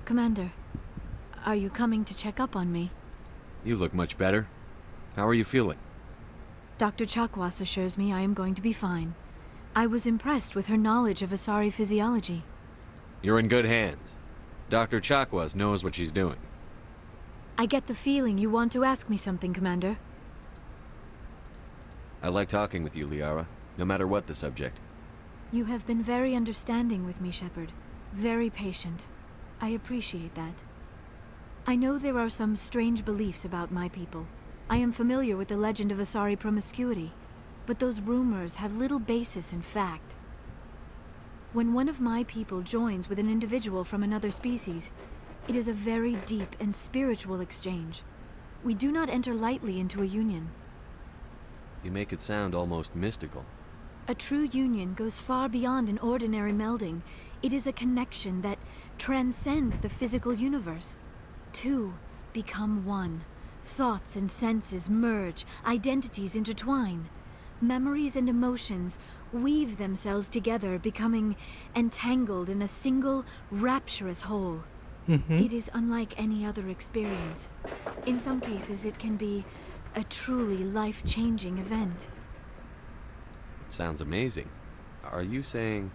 Commander, are you coming to check up on me? You look much better. How are you feeling? Dr. Chakwas assures me I am going to be fine. I was impressed with her knowledge of Asari physiology. You're in good hands. Dr. Chakwas knows what she's doing. I get the feeling you want to ask me something, Commander. I like talking with you, Liara, no matter what the subject. You have been very understanding with me, Shepard. Very patient. I appreciate that. I know there are some strange beliefs about my people. I am familiar with the legend of Asari promiscuity, but those rumors have little basis in fact. When one of my people joins with an individual from another species, it is a very deep and spiritual exchange. We do not enter lightly into a union. You make it sound almost mystical. A true union goes far beyond an ordinary melding. It is a connection that transcends the physical universe. Two become one. Thoughts and senses merge, identities intertwine. Memories and emotions weave themselves together, becoming entangled in a single, rapturous whole. It is unlike any other experience. In some cases, it can be a truly life-changing event. It sounds amazing. Are you saying...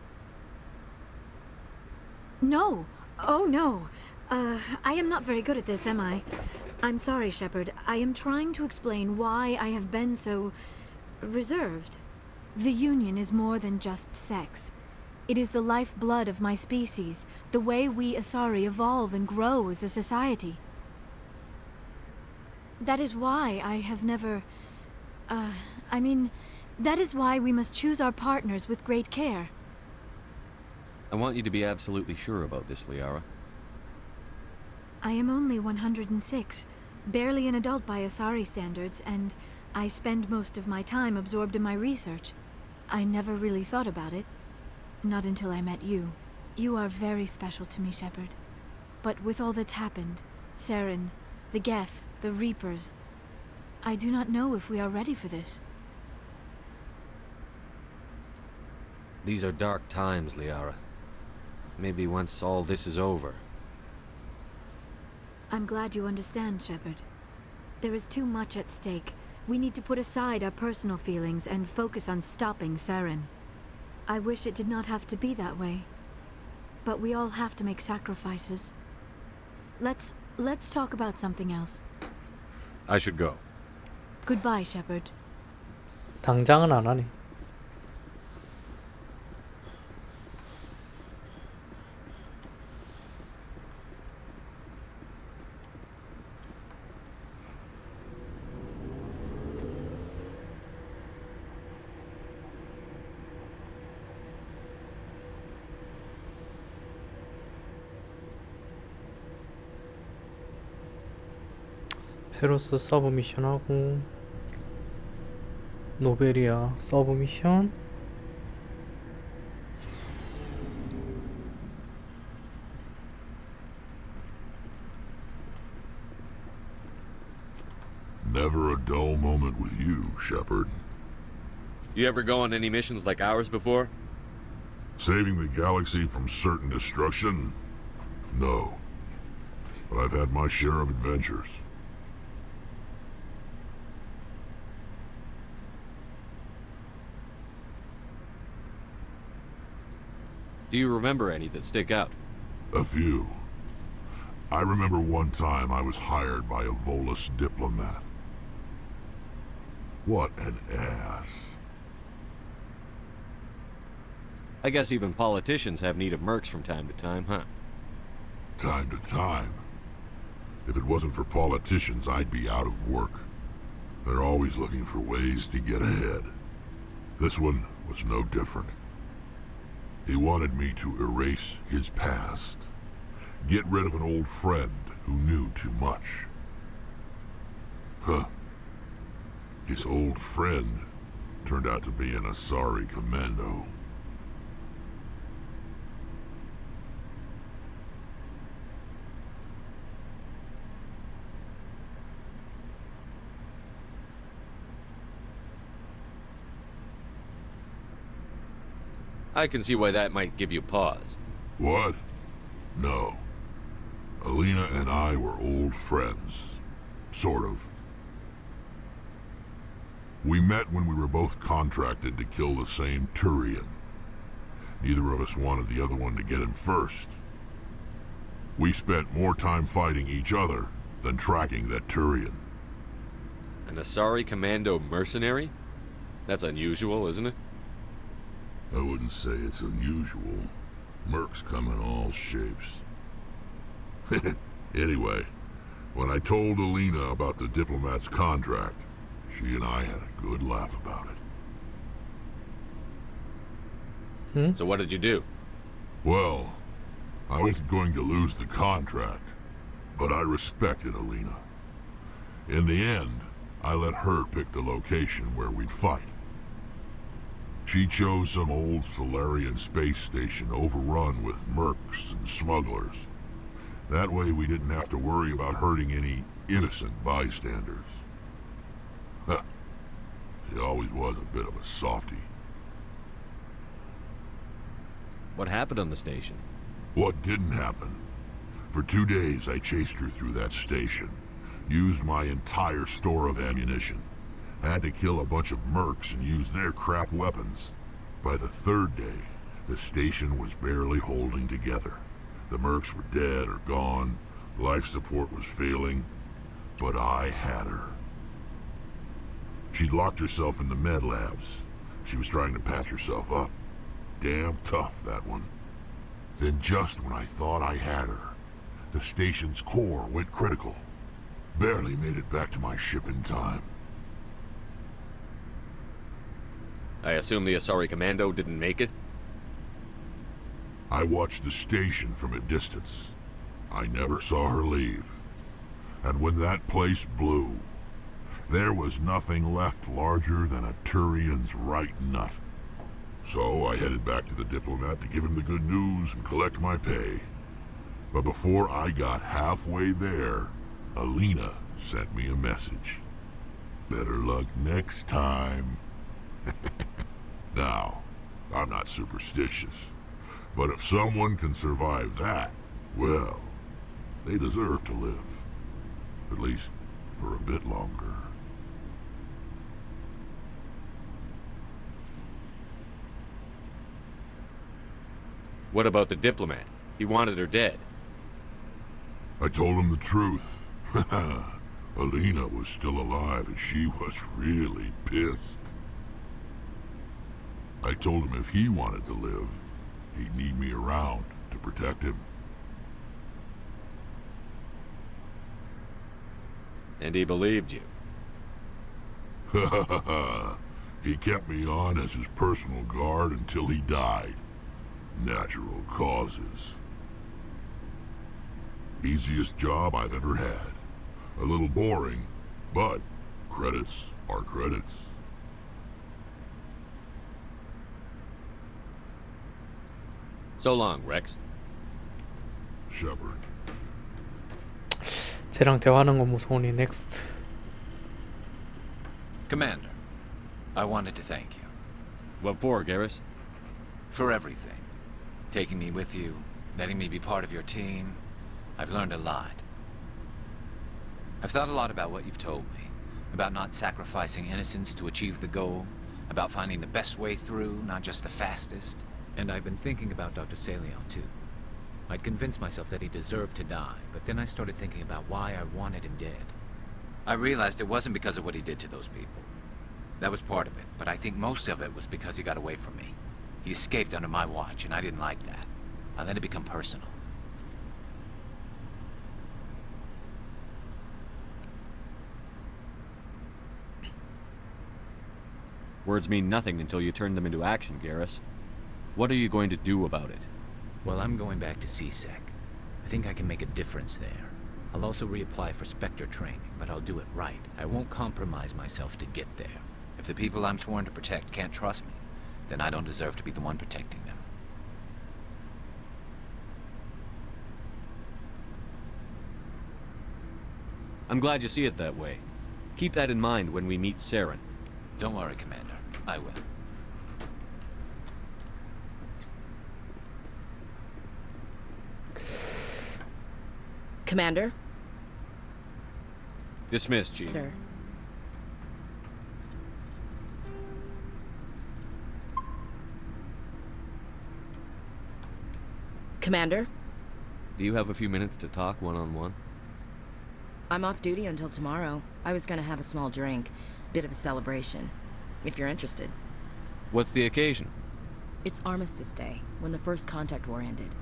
No. Oh, no. I am not very good at this, am I? I'm sorry, Shepard. I am trying to explain why I have been so... reserved. The Union is more than just sex. It is the lifeblood of my species, the way we Asari evolve and grow as a society. That is why I have never... that is why we must choose our partners with great care. I want you to be absolutely sure about this, Liara. I am only 106, barely an adult by Asari standards, and I spend most of my time absorbed in my research. I never really thought about it. Not until I met you. You are very special to me, Shepard. But with all that's happened, Saren, the Geth, the Reapers, I do not know if we are ready for this. These are dark times, Liara. Maybe once all this is over. I'm glad you understand, Shepard. There is too much at stake. We need to put aside our personal feelings and focus on stopping Saren. I wish it did not have to be that way. But we all have to make sacrifices. Let's talk about something else. I should go. Goodbye, Shepard. 당장은 안 하네. 페로스 서브 미션하고 노베리아 서브 미션 Never a dull moment with you, Shepard. You ever go on any missions like ours before? Saving the galaxy from certain destruction? No. But I've had my share of adventures. Do you remember any that stick out? A few. I remember one time I was hired by a Volus diplomat. What an ass. I guess even politicians have need of mercs from time to time, huh? Time to time. If it wasn't for politicians, I'd be out of work. They're always looking for ways to get ahead. This one was no different. He wanted me to erase his past. Get rid of an old friend who knew too much. Huh. His old friend turned out to be an Asari commando. I can see why that might give you pause. What? No. Alina and I were old friends. Sort of. We met when we were both contracted to kill the same Turian. Neither of us wanted the other one to get him first. We spent more time fighting each other than tracking that Turian. An Asari Commando mercenary? That's unusual, isn't it? I wouldn't say it's unusual. Mercs come in all shapes. Anyway, when I told Alina about the diplomat's contract, she and I had a good laugh about it. So what did you do? Well, I wasn't going to lose the contract, but I respected Alina. In the end, I let her pick the location where we'd fight. She chose some old Solarian space station overrun with mercs and smugglers. That way we didn't have to worry about hurting any innocent bystanders. Huh. She always was a bit of a softie. What happened on the station? What didn't happen? For 2 days I chased her through that station. Used my entire store of ammunition. Had to kill a bunch of mercs and use their crap weapons. By the 3rd day, the station was barely holding together. The mercs were dead or gone. Life support was failing. But I had her. She'd locked herself in the med labs. She was trying to patch herself up. Damn tough, that one. Then just when I thought I had her, the station's core went critical. Barely made it back to my ship in time. I assume the Asari Commando didn't make it? I watched the station from a distance. I never saw her leave. And when that place blew, there was nothing left larger than a Turian's right nut. So I headed back to the diplomat to give him the good news and collect my pay. But before I got halfway there, Alina sent me a message. Better luck next time. Now, I'm not superstitious, but if someone can survive that, well, they deserve to live. At least for a bit longer. What about the diplomat? He wanted her dead. I told him the truth. Alina was still alive and she was really pissed. I told him if he wanted to live, he'd need me around to protect him. And he believed you. He kept me on as his personal guard until he died. Natural causes. Easiest job I've ever had. A little boring, but credits are credits. So long, Rex. Shepard. 쟤랑 대화하는 거 무서우니 넥스트. Commander, I wanted to thank you. What for, Garrus? For everything. Taking me with you, letting me be part of your team. I've learned a lot. I've thought a lot about what you've told me. About not sacrificing innocence to achieve the goal. About finding the best way through, not just the fastest. And I've been thinking about Dr. Saleon, too. I'd convinced myself that he deserved to die, but then I started thinking about why I wanted him dead. I realized it wasn't because of what he did to those people. That was part of it, but I think most of it was because he got away from me. He escaped under my watch, and I didn't like that. I let it become personal. Words mean nothing until you turn them into action, Garrus. What are you going to do about it? Well, I'm going back to CSEC. I think I can make a difference there. I'll also reapply for Spectre training, but I'll do it right. I won't compromise myself to get there. If the people I'm sworn to protect can't trust me, then I don't deserve to be the one protecting them. I'm glad you see it that way. Keep that in mind when we meet Saren. Don't worry, Commander. I will. Commander? Dismissed, Chief. Sir. Commander? Do you have a few minutes to talk one-on-one? I'm off duty until tomorrow. I was gonna have a small drink. Bit of a celebration. If you're interested. What's the occasion? It's Armistice Day, when the First Contact War ended.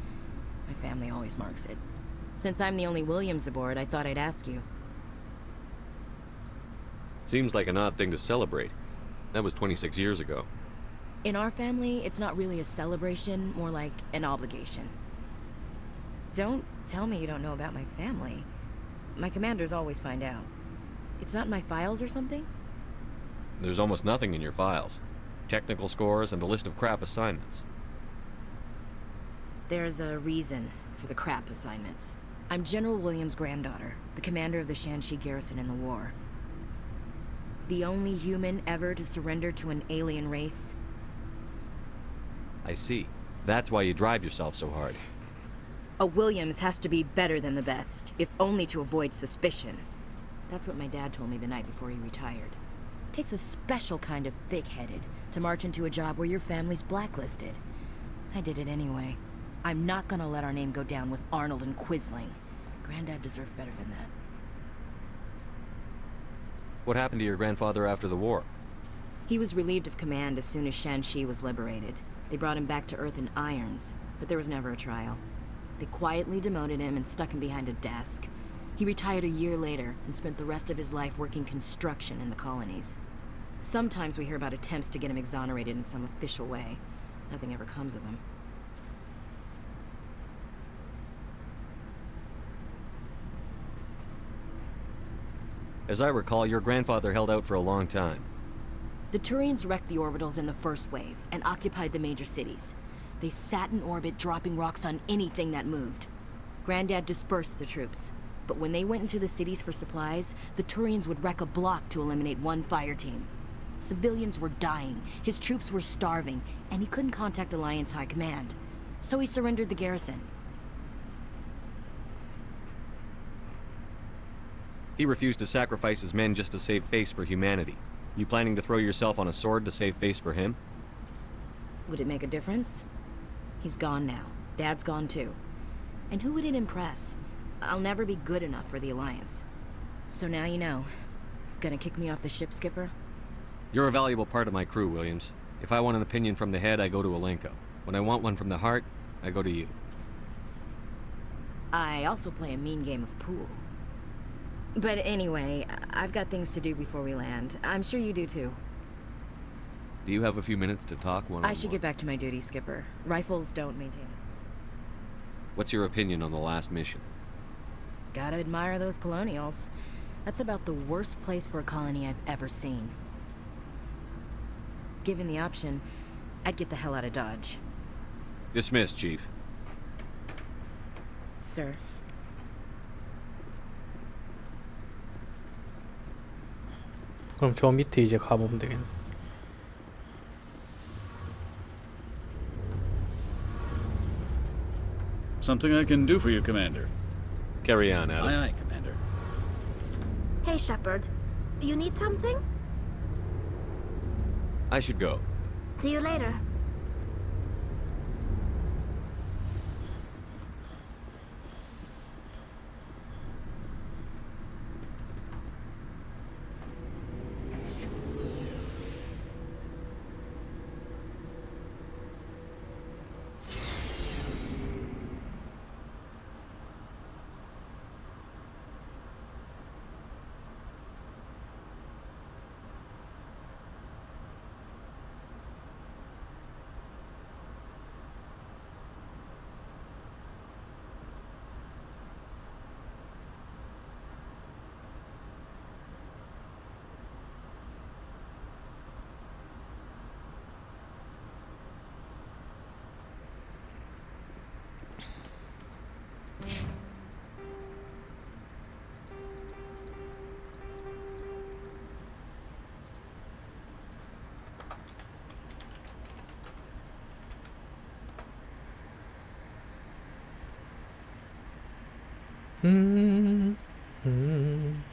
My family always marks it. Since I'm the only Williams aboard, I thought I'd ask you. Seems like an odd thing to celebrate. That was 26 years ago. In our family, it's not really a celebration, more like an obligation. Don't tell me you don't know about my family. My commanders always find out. It's not in my files or something? There's almost nothing in your files. Technical scores and a list of crap assignments. There's a reason for the crap assignments. I'm General Williams' granddaughter, the commander of the Shanxi garrison in the war. The only human ever to surrender to an alien race. I see. That's why you drive yourself so hard. A Williams has to be better than the best, if only to avoid suspicion. That's what my dad told me the night before he retired. Takes a special kind of thick-headed to march into a job where your family's blacklisted. I did it anyway. I'm not gonna let our name go down with Arnold and Quisling. Granddad deserved better than that. What happened to your grandfather after the war? He was relieved of command as soon as Shanxi was liberated. They brought him back to Earth in irons, but there was never a trial. They quietly demoted him and stuck him behind a desk. He retired a year later and spent the rest of his life working construction in the colonies. Sometimes we hear about attempts to get him exonerated in some official way. Nothing ever comes of them. As I recall, your grandfather held out for a long time. The Turians wrecked the orbitals in the first wave and occupied the major cities. They sat in orbit, dropping rocks on anything that moved. Granddad dispersed the troops, but when they went into the cities for supplies, the Turians would wreck a block to eliminate one fire team. Civilians were dying, his troops were starving, and he couldn't contact Alliance High Command. So he surrendered the garrison. He refused to sacrifice his men just to save face for humanity. You planning to throw yourself on a sword to save face for him? Would it make a difference? He's gone now. Dad's gone too. And who would it impress? I'll never be good enough for the Alliance. So now you know. Gonna kick me off the ship, Skipper? You're a valuable part of my crew, Williams. If I want an opinion from the head, I go to Alenko. When I want one from the heart, I go to you. I also play a mean game of pool. But anyway, I've got things to do before we land. I'm sure you do too. Do you have a few minutes to talk one-on-one? I should get back to my duty, Skipper. Rifles don't maintain it. What's your opinion on the last mission? Gotta admire those colonials. That's about the worst place for a colony I've ever seen. Given the option, I'd get the hell out of Dodge. Dismissed, Chief. Sir. 그럼 저 밑에 이제 가보면 되겠네. Something I can do for you, Commander. Carry on, Adams. Aye, aye, Commander. Hey, Shepard. You need something? I should go. See you later. 음, 음.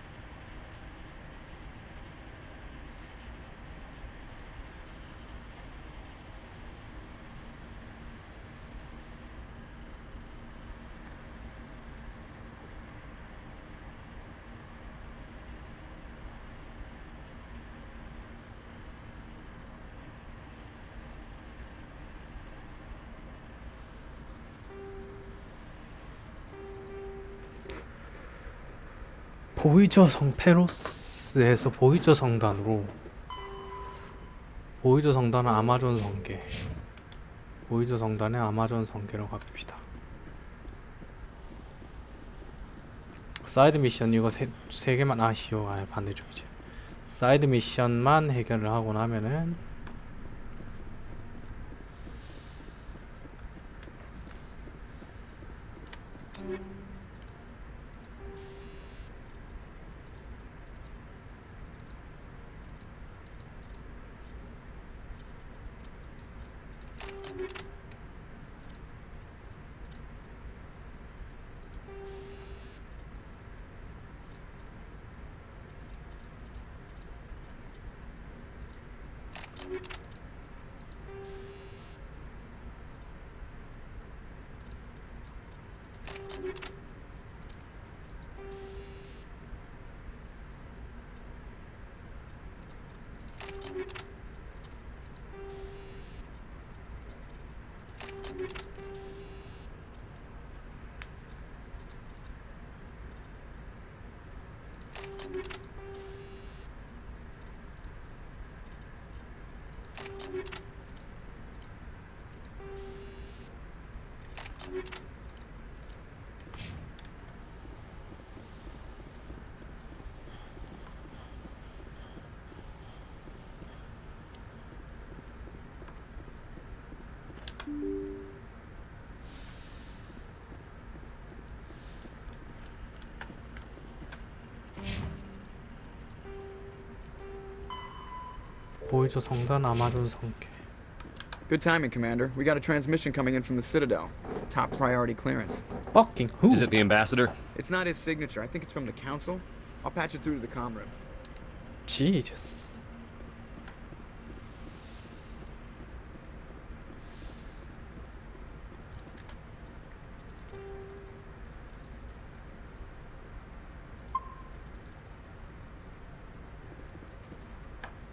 보이저 성페로스에서 보이저 성단으로 보이저 성단은 아마존 성계 보이저 성단의 아마존 성계로 갑시다. 사이드 미션 이거 세 개만 아시오. 아 반대쪽이지. 사이드 미션만 해결을 하고 나면은 보이저 성단 아마존 성계. Good timing, Commander. We got a transmission coming in from the Citadel. Top priority clearance. Fucking who? Is it the ambassador? It's not his signature. I think it's from the Council. I'll patch it through to the comm room. Jesus.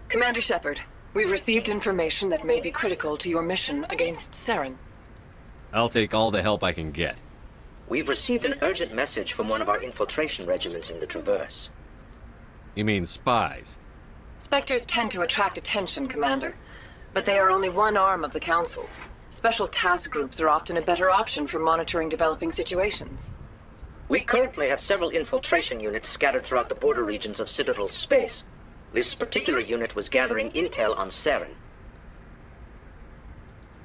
Commander Shepard, we've received information that may be critical to your mission against Saren. I'll take all the help I can get. We've received an urgent message from one of our infiltration regiments in the Traverse. You mean spies? Spectres tend to attract attention, Commander, but they are only one arm of the Council. Special task groups are often a better option for monitoring developing situations. We currently have several infiltration units scattered throughout the border regions of Citadel space. This particular unit was gathering intel on Saren.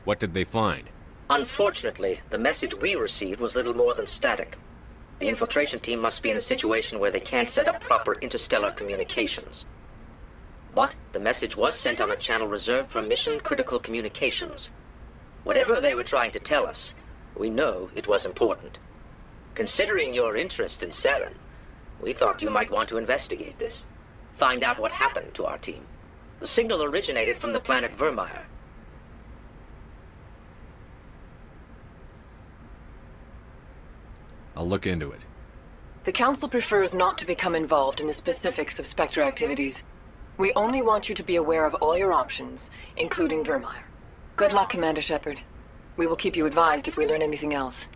What did they find? Unfortunately, the message we received was little more than static. The infiltration team must be in a situation where they can't set up proper interstellar communications. But the message was sent on a channel reserved for mission-critical communications. Whatever they were trying to tell us, we know it was important. Considering your interest in Saren, we thought you might want to investigate this. Find out what happened to our team. The signal originated from the planet Vermeer. I'll look into it. The Council prefers not to become involved in the specifics of Spectre activities. We only want you to be aware of all your options, including Vermeer. Good luck, Commander Shepard. We will keep you advised if we learn anything else.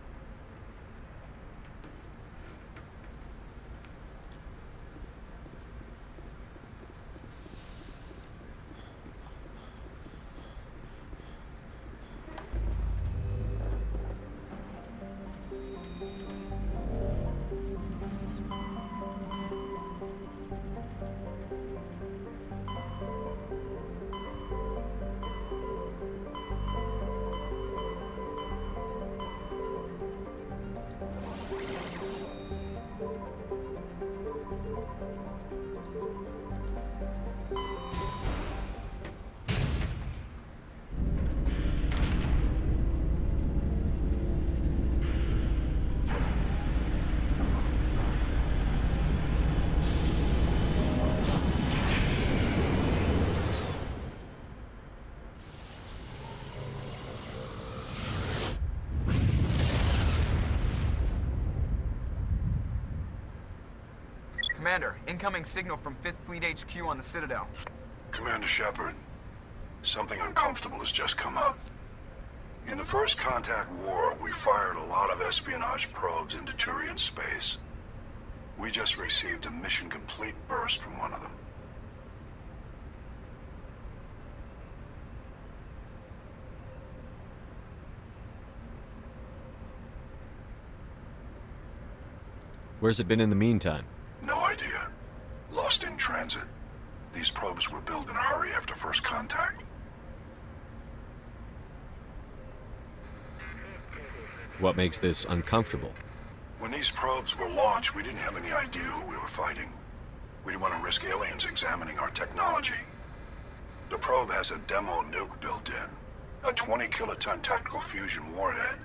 Commander, incoming signal from 5th Fleet HQ on the Citadel. Commander Shepard, something uncomfortable has just come up. In the First Contact War, we fired a lot of espionage probes into Turian space. We just received a mission-complete burst from one of them. Where's it been in the meantime? No idea. Lost in transit. These probes were built in a hurry after First Contact. What makes this uncomfortable? When these probes were launched, we didn't have any idea who we were fighting. We didn't want to risk aliens examining our technology. The probe has a demo nuke built in. A 20-kiloton tactical fusion warhead.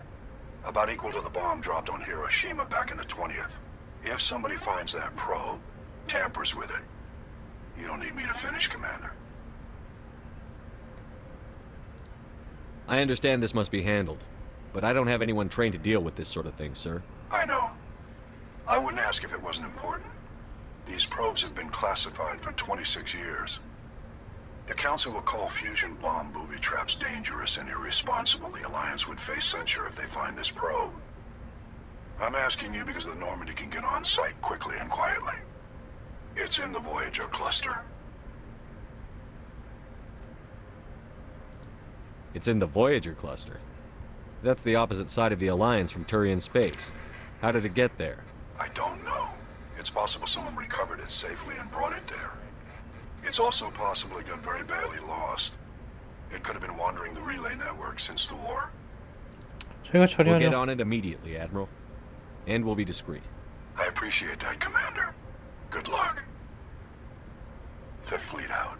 About equal to the bomb dropped on Hiroshima back in the 20th. If somebody finds that probe, tampers with it, you don't need me to finish, Commander. I understand this must be handled, but I don't have anyone trained to deal with this sort of thing, sir. I know. I wouldn't ask if it wasn't important. These probes have been classified for 26 years. The Council will call fusion bomb booby traps dangerous and irresponsible. The Alliance would face censure if they find this probe. I'm asking you because the Normandy can get on site quickly and quietly. It's in the Voyager cluster. It's in the Voyager cluster. That's the opposite side of the Alliance from Turian space. How did it get there? I don't know. It's possible someone recovered it safely and brought it there. It's also possible it got very badly lost. It could have been wandering the relay network since the war. 저희가 We'll get 처리하려. on it immediately, Admiral. And we'll be discreet. I appreciate that, Commander. Good luck. Fifth Fleet out.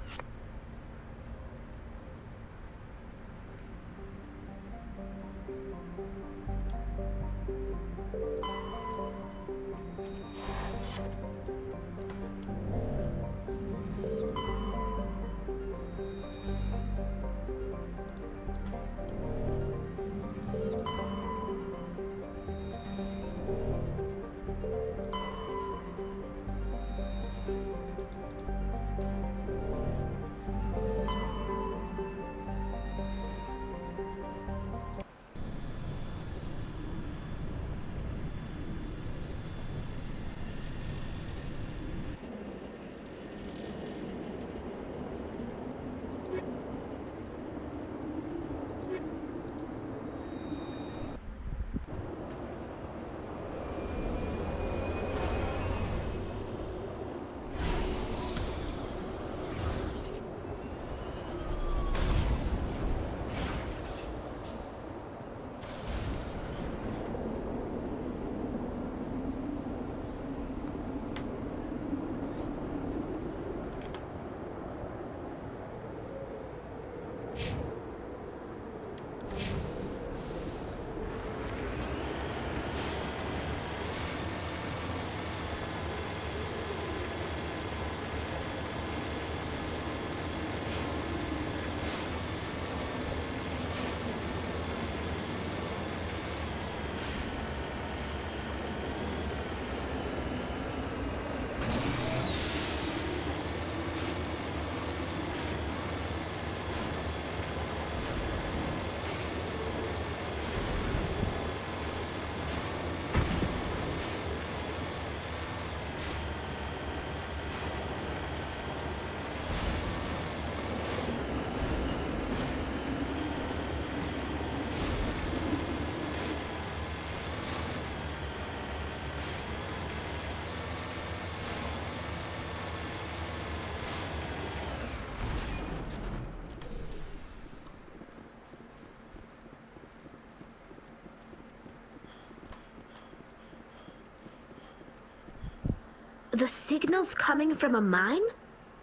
The signal's coming from a mine?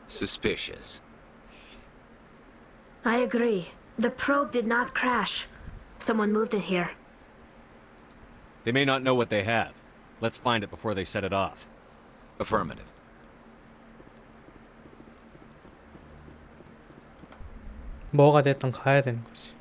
Suspicious. I agree. The probe did not crash. Someone moved it here. They may not know what they have. Let's find it before they set it off. Affirmative. 뭐가 됐든 가야 되는 거지.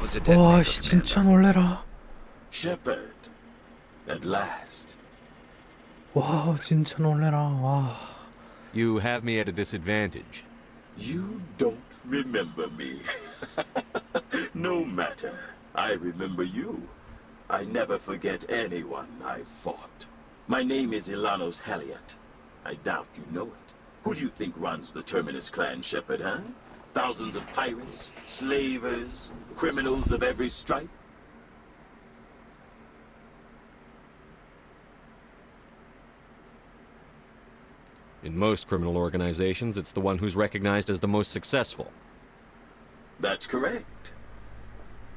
was a 와, detonator, 씨, Commander. 진짜 놀래라. Shepard, at last. 와, 진짜 놀래라. 와. You have me at a disadvantage. You don't remember me. No matter. I remember you. I never forget anyone I've fought. My name is Ilanos Halliot. I doubt you know it. Who do you think runs the Terminus clan, Shepard, huh? Thousands of pirates, slavers, criminals of every stripe? In most criminal organizations, it's the one who's recognized as the most successful. That's correct.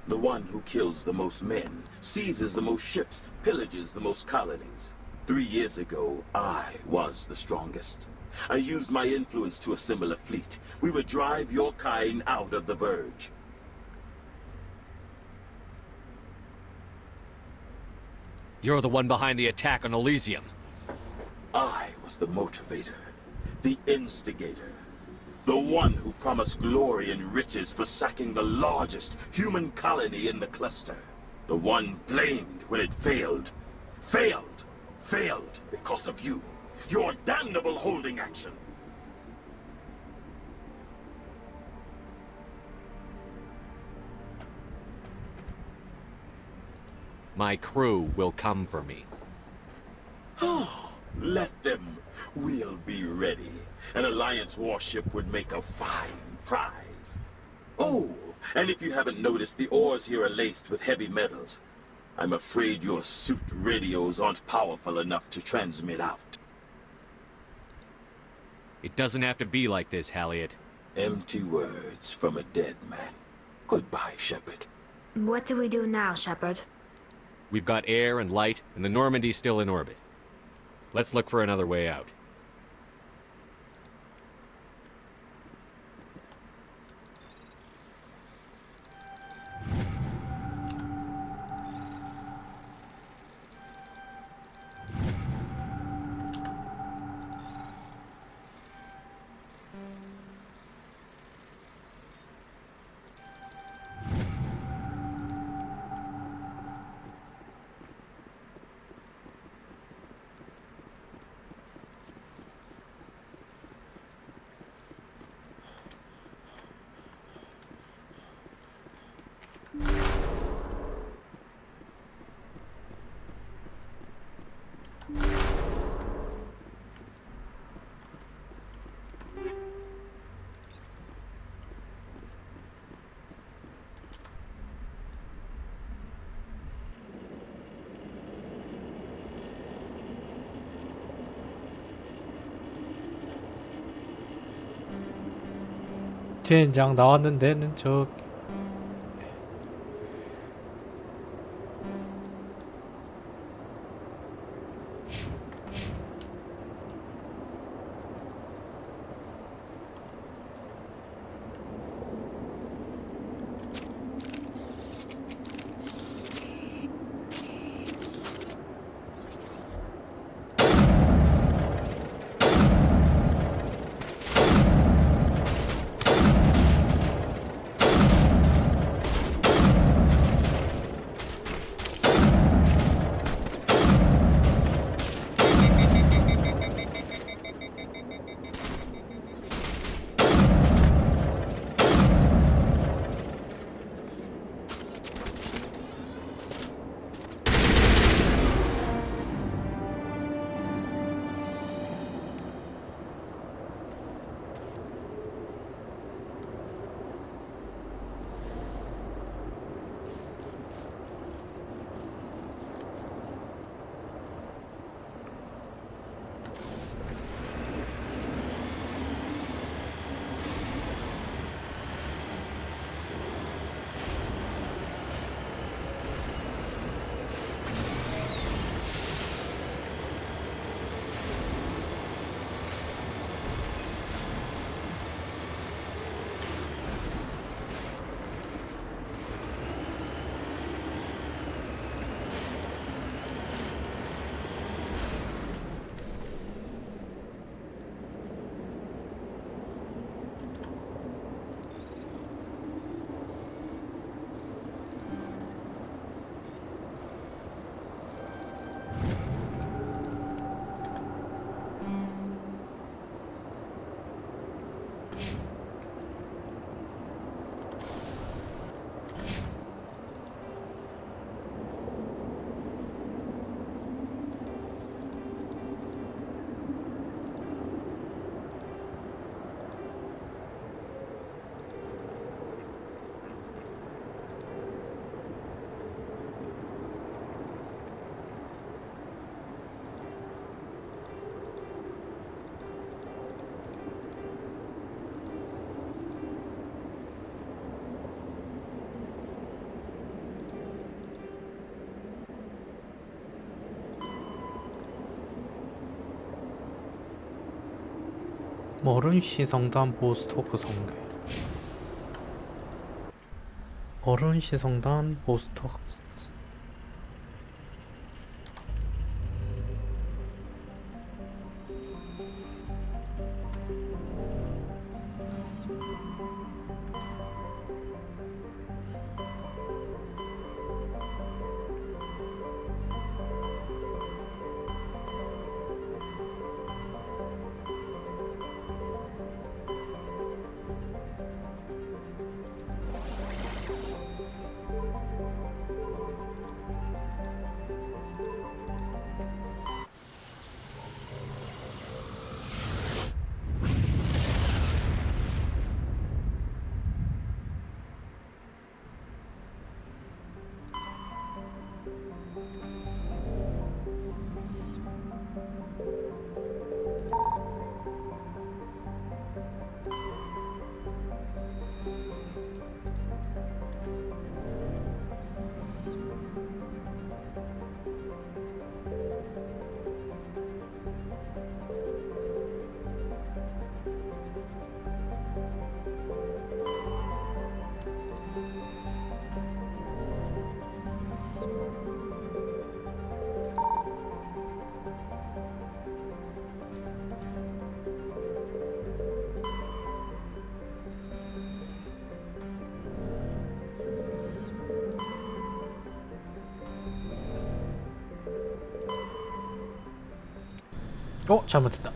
The one who kills the most men, seizes the most ships, pillages the most colonies. 3 years ago, I was the strongest. I used my influence to assemble a fleet. We would drive your kind out of the Verge. You're the one behind the attack on Elysium. I was the motivator, the instigator, the one who promised glory and riches for sacking the largest human colony in the cluster. The one blamed when it failed. Failed because of you. Your damnable holding action. My crew will come for me. Oh, let them. We'll be ready. An Alliance warship would make a fine prize. Oh, and if you haven't noticed, the ores here are laced with heavy metals. I'm afraid your suit radios aren't powerful enough to transmit out. It doesn't have to be like this, Halliot. Empty words from a dead man. Goodbye, Shepard. What do we do now, Shepard? We've got air and light, and the Normandy's still in orbit. Let's look for another way out. 젠장 나왔는데는 저 어른시 성단 보스토크 성계. 어른시 성단 보스토크. 잘못했다.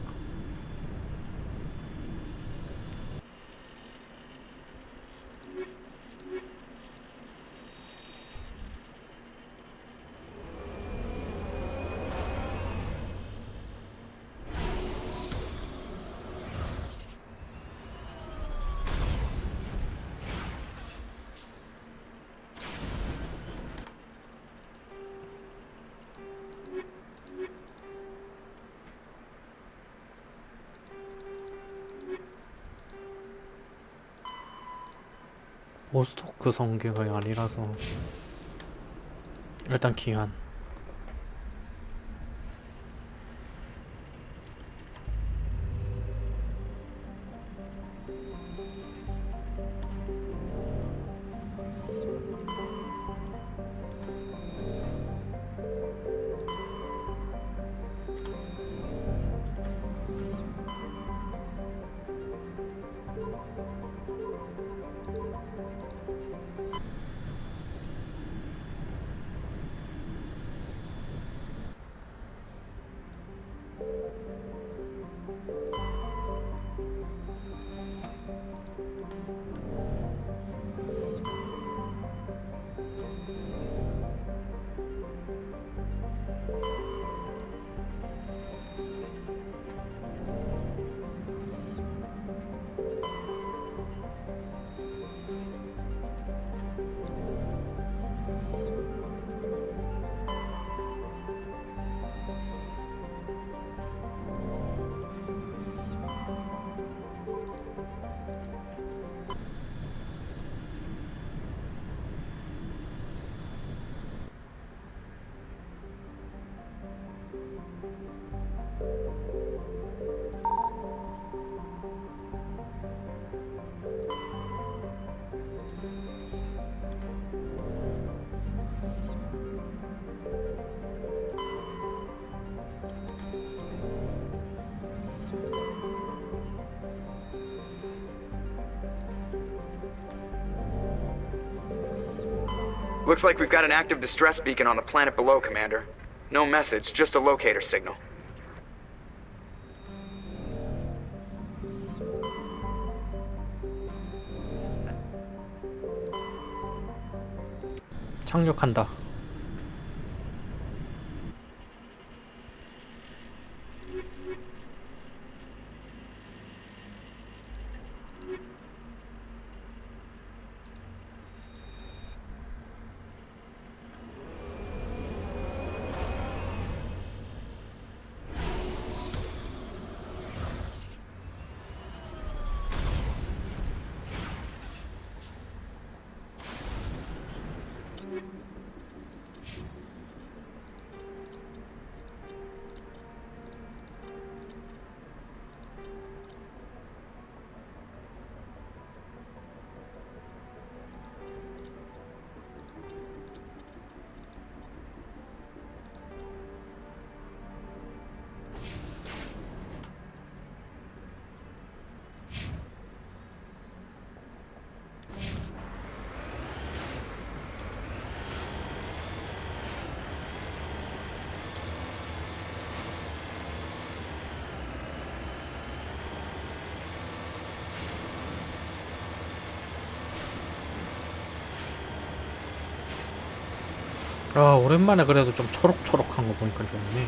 보스토크 성계가 아니라서 일단 기한. Looks like we've got an active distress beacon on the planet below, Commander. No message, just a locator signal. 착륙한다. 아 오랜만에 그래도 좀 초록초록한 거 보니까 좋네.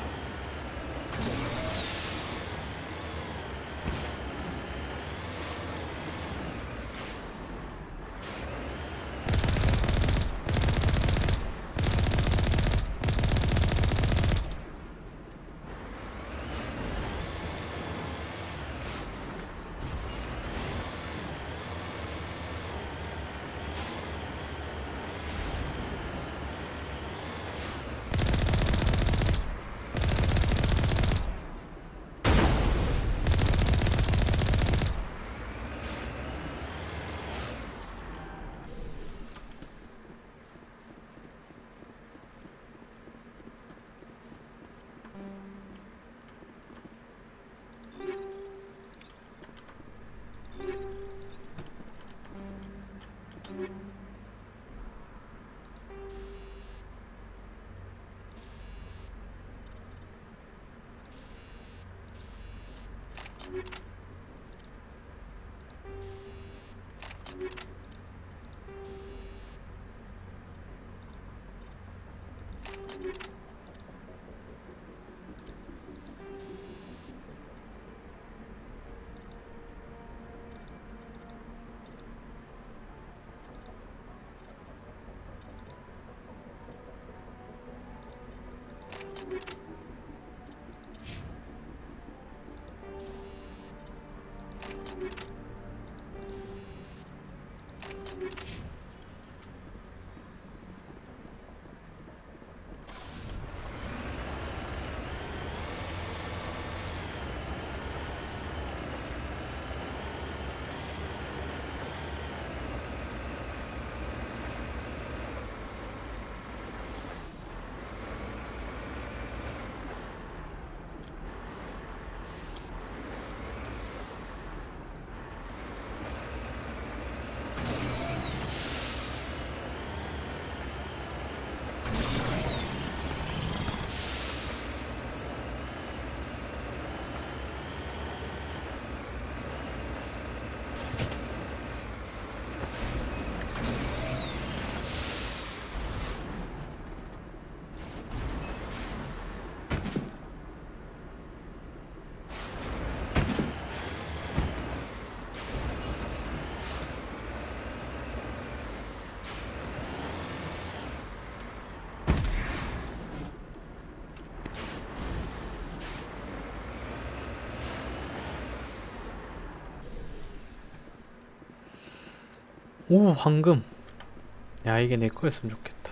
오 황금. 야 이게 내 거였으면 좋겠다.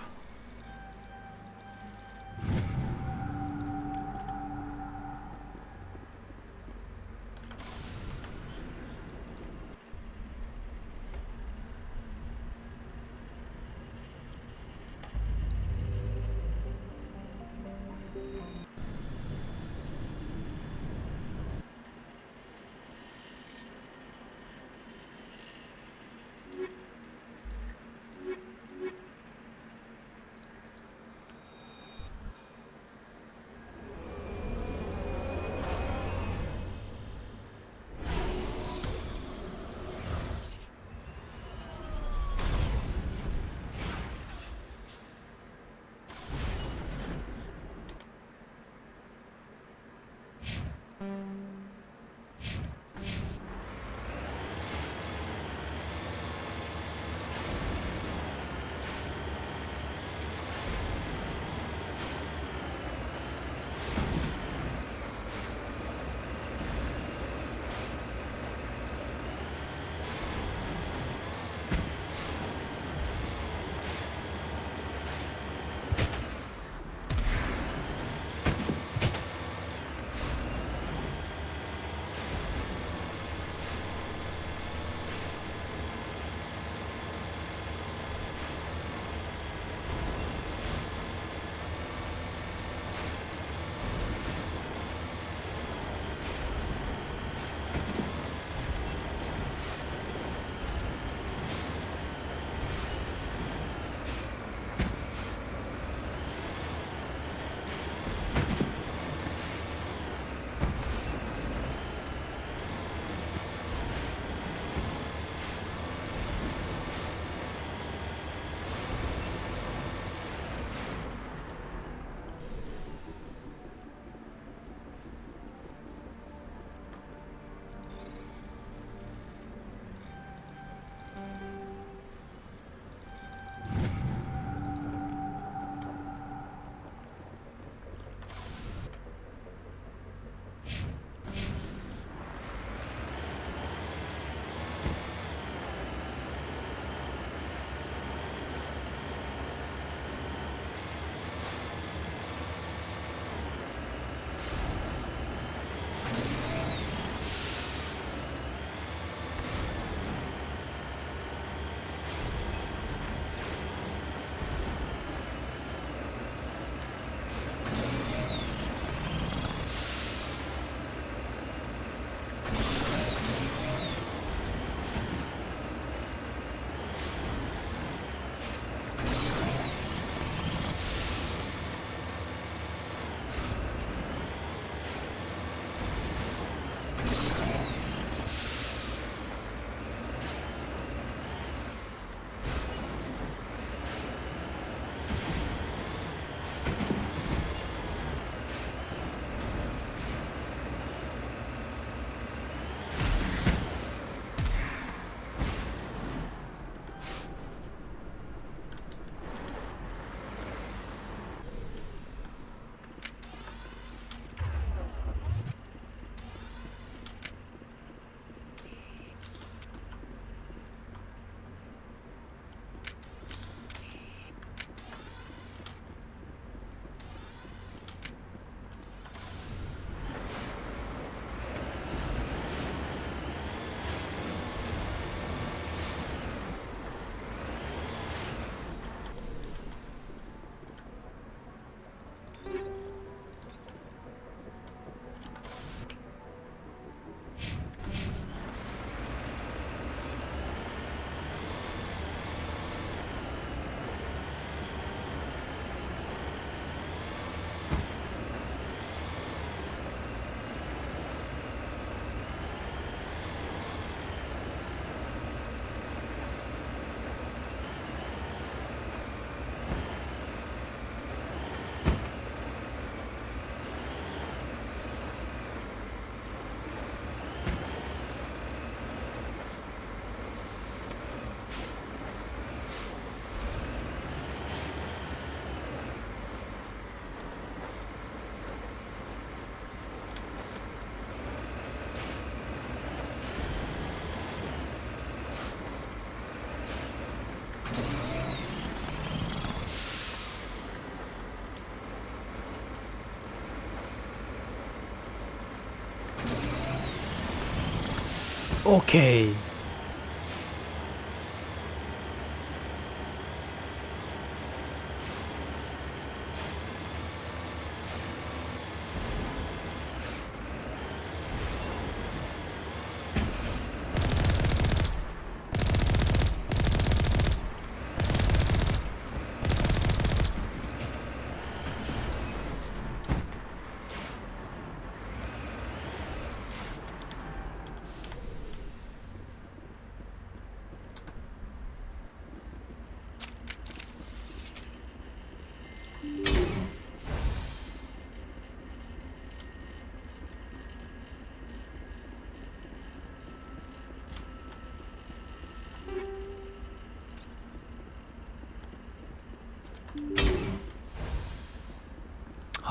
오케이.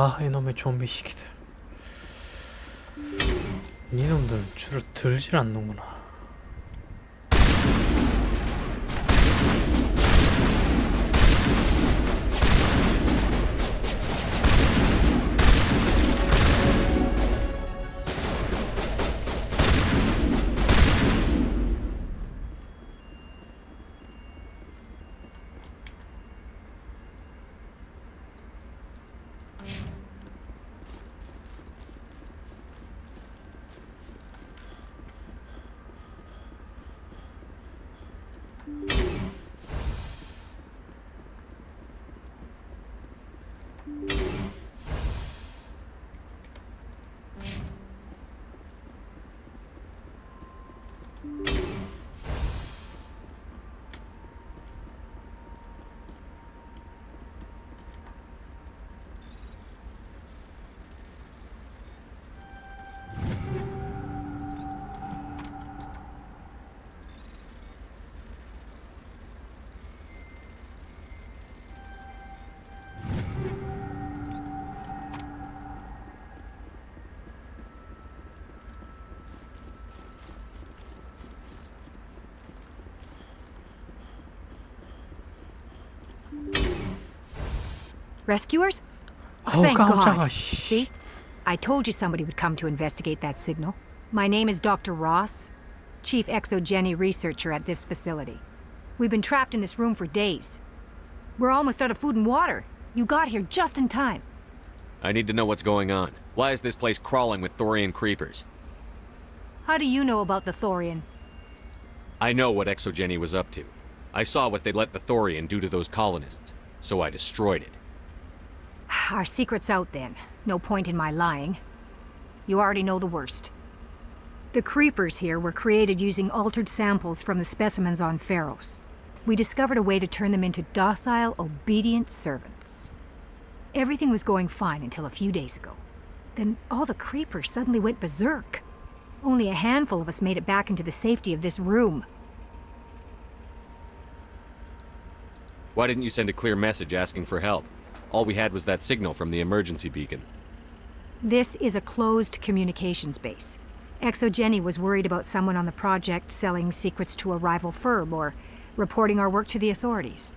아, 이놈의 좀비 시키들. 이놈들 줄을 들질 않는구나. Rescuers? Oh, Thank God. 깜짝아. See? I told you somebody would come to investigate that signal. My name is Dr. Ross, Chief Exogeny Researcher at this facility. We've been trapped in this room for days. We're almost out of food and water. You got here just in time. I need to know what's going on. Why is this place crawling with Thorian creepers? How do you know about the Thorian? I know what Exogeny was up to. I saw what they let the Thorian do to those colonists, so I destroyed it. Our secret's out then. No point in my lying. You already know the worst. The creepers here were created using altered samples from the specimens on Pharos. We discovered a way to turn them into docile, obedient servants. Everything was going fine until a few days ago. Then all the creepers suddenly went berserk. Only a handful of us made it back into the safety of this room. Why didn't you send a clear message asking for help? All we had was that signal from the emergency beacon. This is a closed communications base. Exogeny was worried about someone on the project selling secrets to a rival firm or reporting our work to the authorities.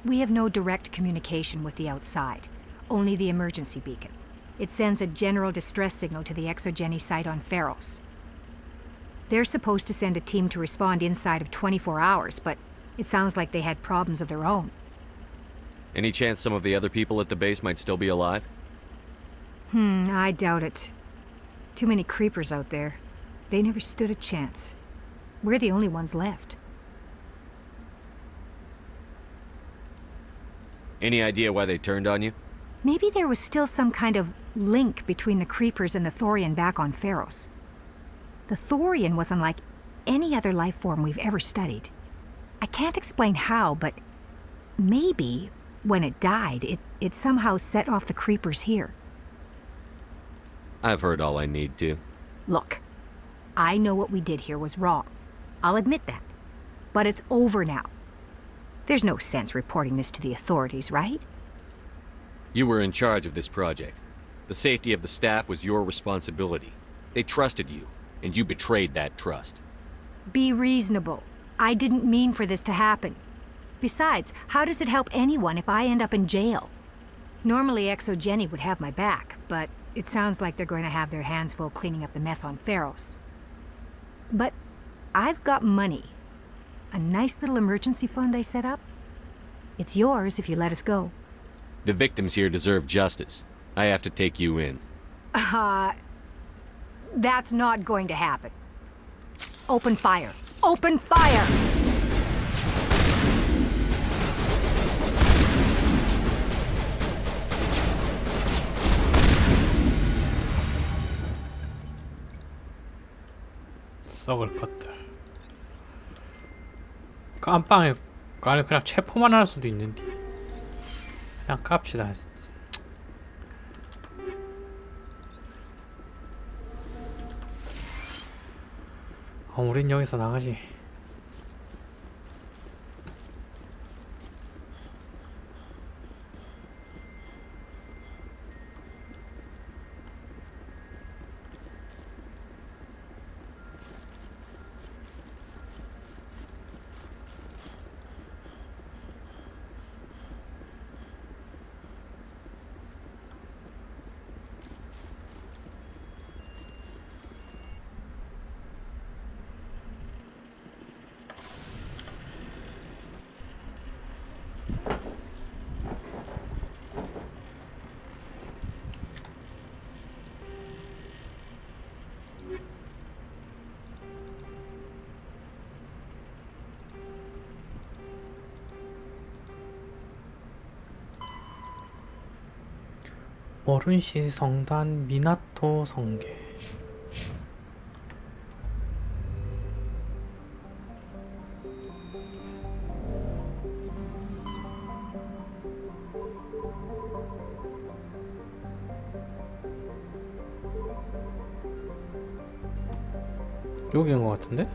We have no direct communication with the outside, only the emergency beacon. It sends a general distress signal to the Exogeny site on Pharos. They're supposed to send a team to respond inside of 24 hours, but it sounds like they had problems of their own. Any chance some of the other people at the base might still be alive? I doubt it. Too many creepers out there. They never stood a chance. We're the only ones left. Any idea why they turned on you? Maybe there was still some kind of link between the creepers and the Thorian back on Pharos. The Thorian was unlike any other life form we've ever studied. I can't explain how, but maybe when it died, it somehow set off the creepers here. I've heard all I need to. Look, I know what we did here was wrong. I'll admit that. But it's over now. There's no sense reporting this to the authorities, right? You were in charge of this project. The safety of the staff was your responsibility. They trusted you, and you betrayed that trust. Be reasonable. I didn't mean for this to happen. Besides, how does it help anyone if I end up in jail? Normally Exogeny would have my back, but it sounds like they're going to have their hands full cleaning up the mess on Pharos. But I've got money. A nice little emergency fund I set up. It's yours if you let us go. The victims here deserve justice. I have to take you in. That's not going to happen. Open fire. Open fire! 썩을 것들. 깜빵에 아니 그냥 체포만 할 수도 있는데 그냥 깝시다. 우린 여기서 나가지. 어른시 성단 미나토 성계. 여기인 것 같은데?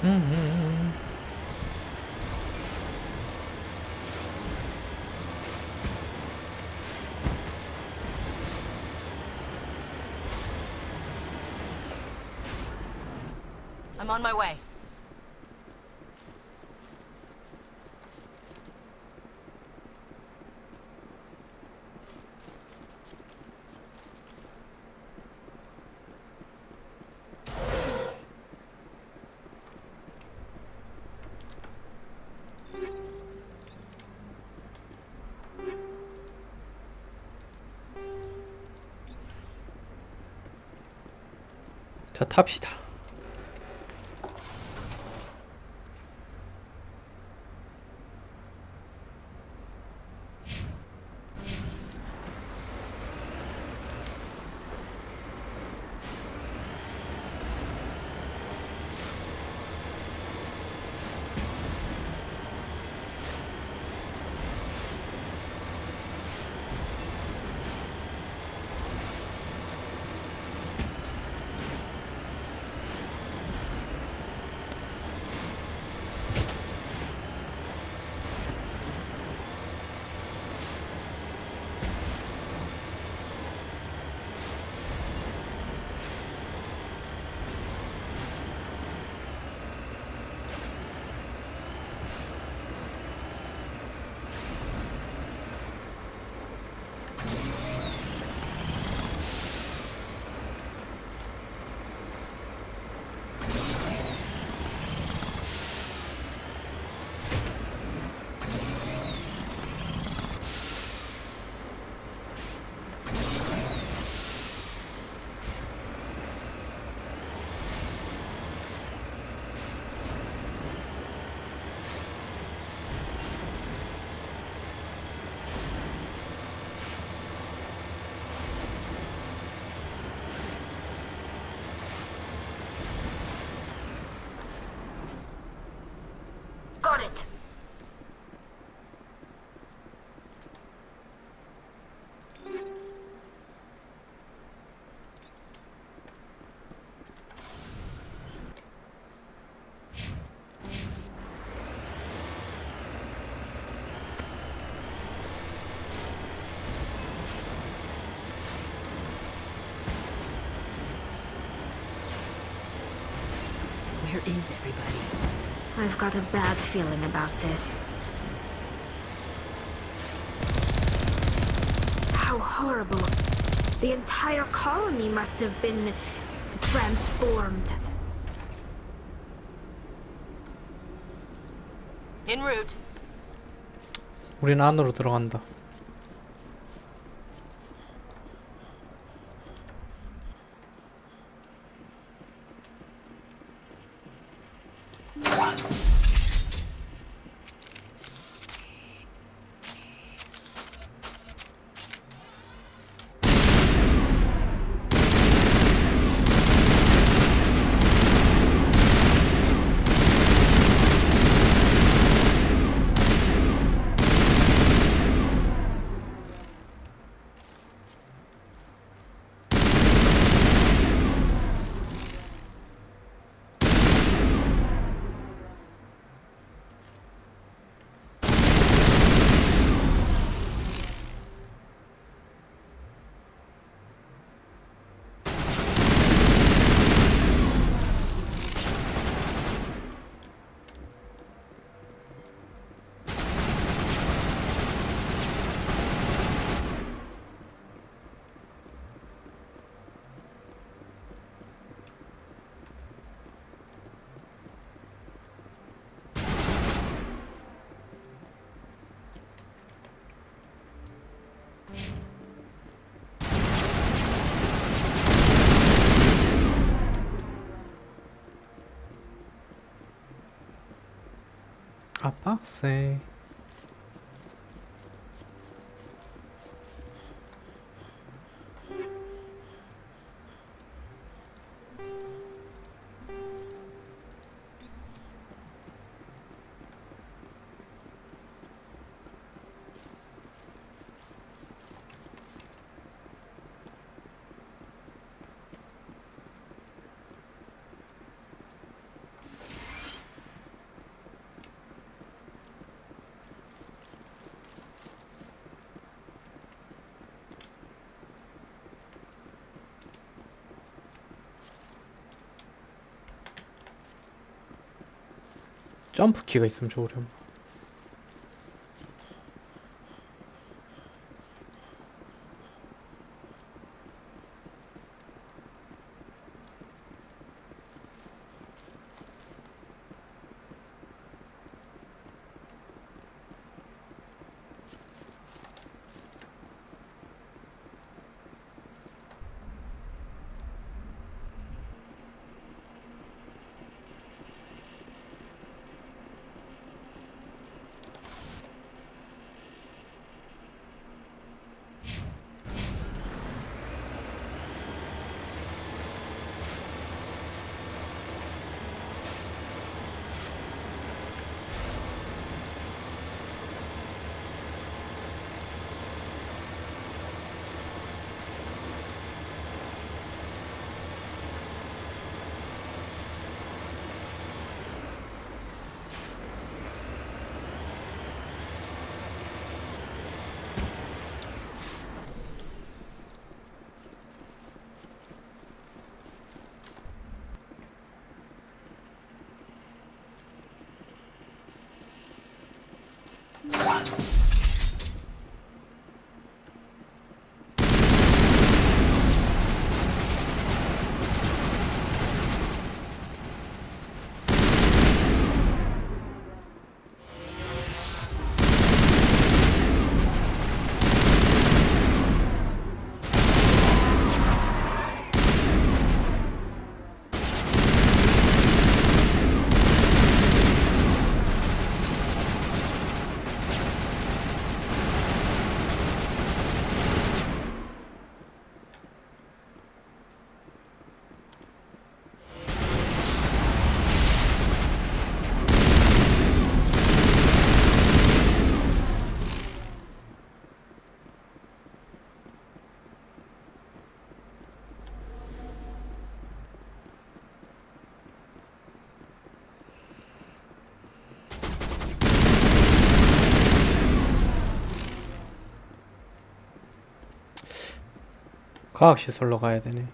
I'm on my way. 자, 탑시다. Got it. Where is everybody? I've got a bad feeling about this. How horrible. The entire colony must have been transformed. En route. 우린 안으로 들어간다. 아, 빡세. 점프키가 있으면 좋으려면. 과학시설로 가야 되네.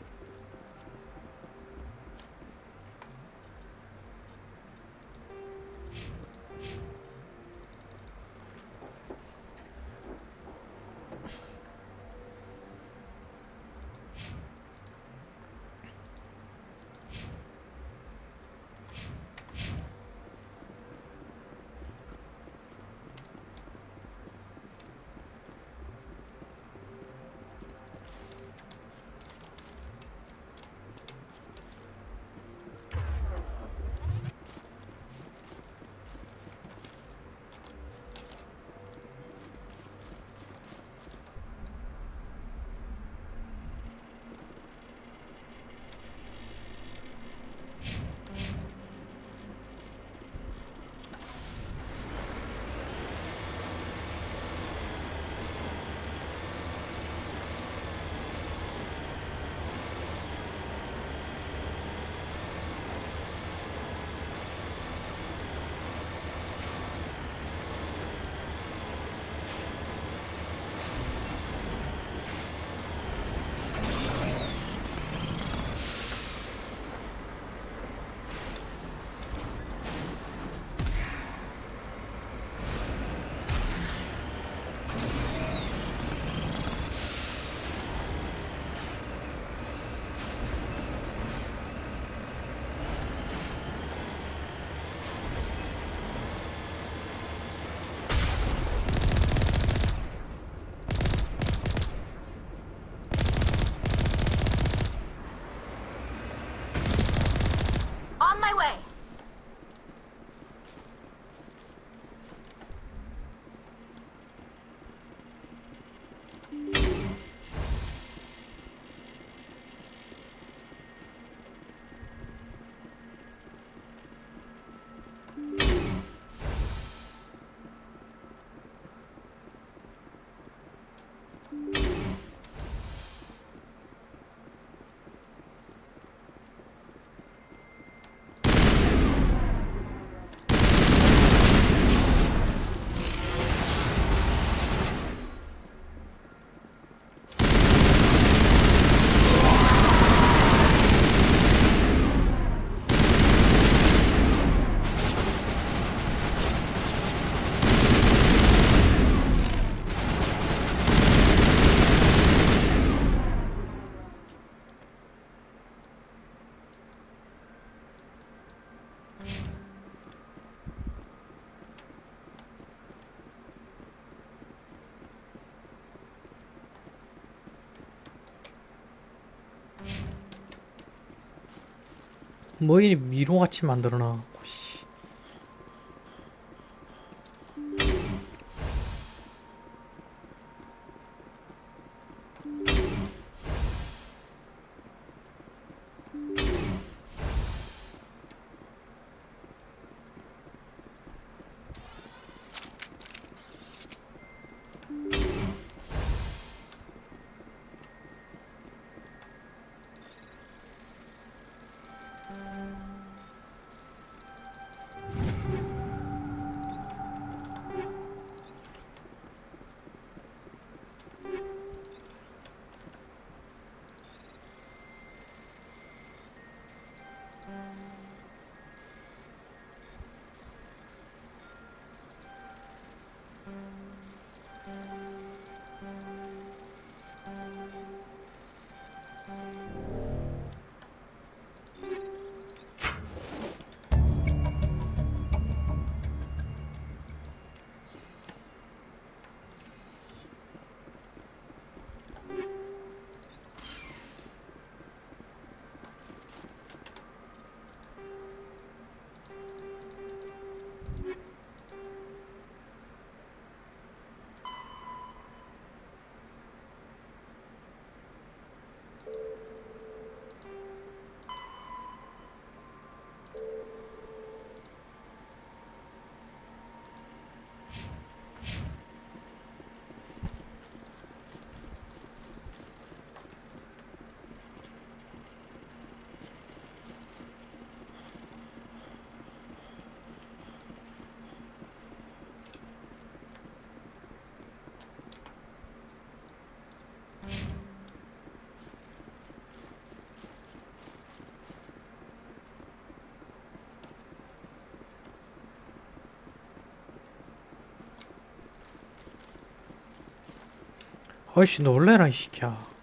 뭐 이리 미로같이 만들어놔. 씨. 아이씨 놀래라 이 새끼야.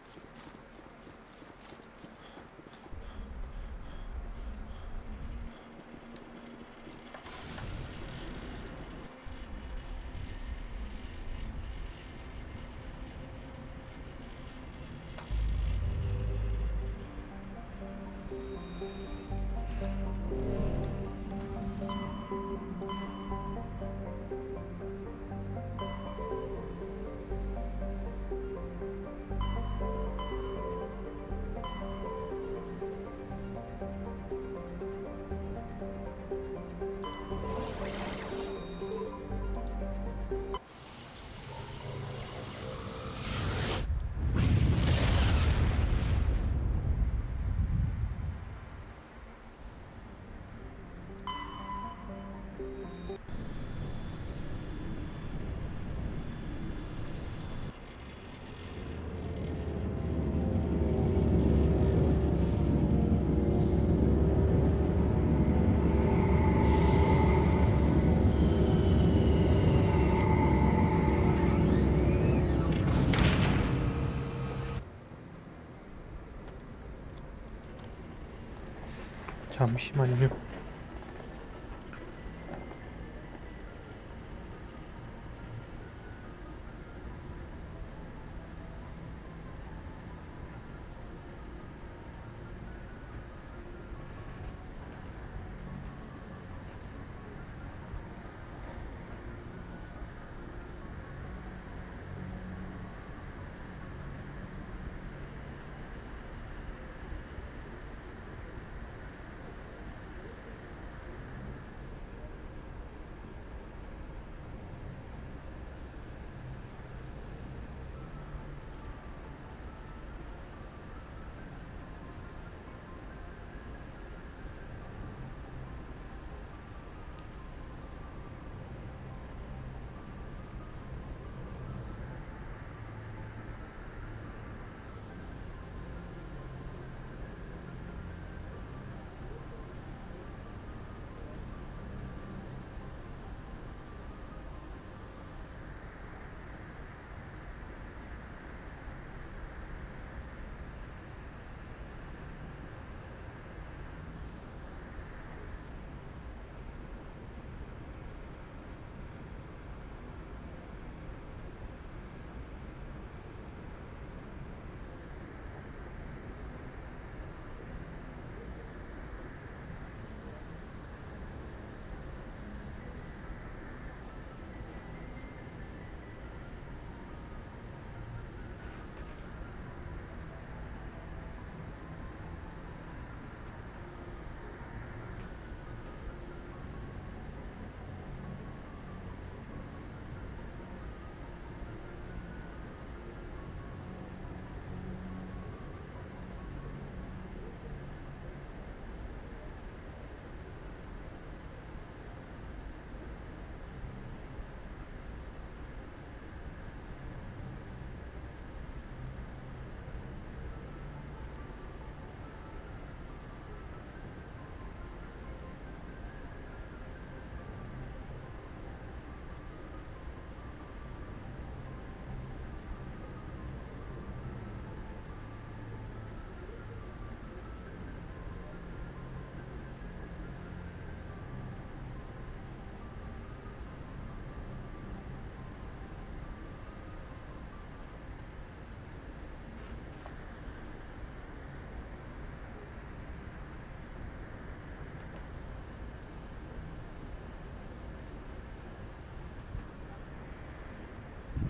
잠시만요.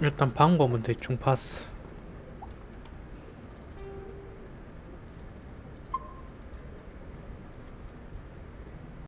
일단 방법은 대충 봤어.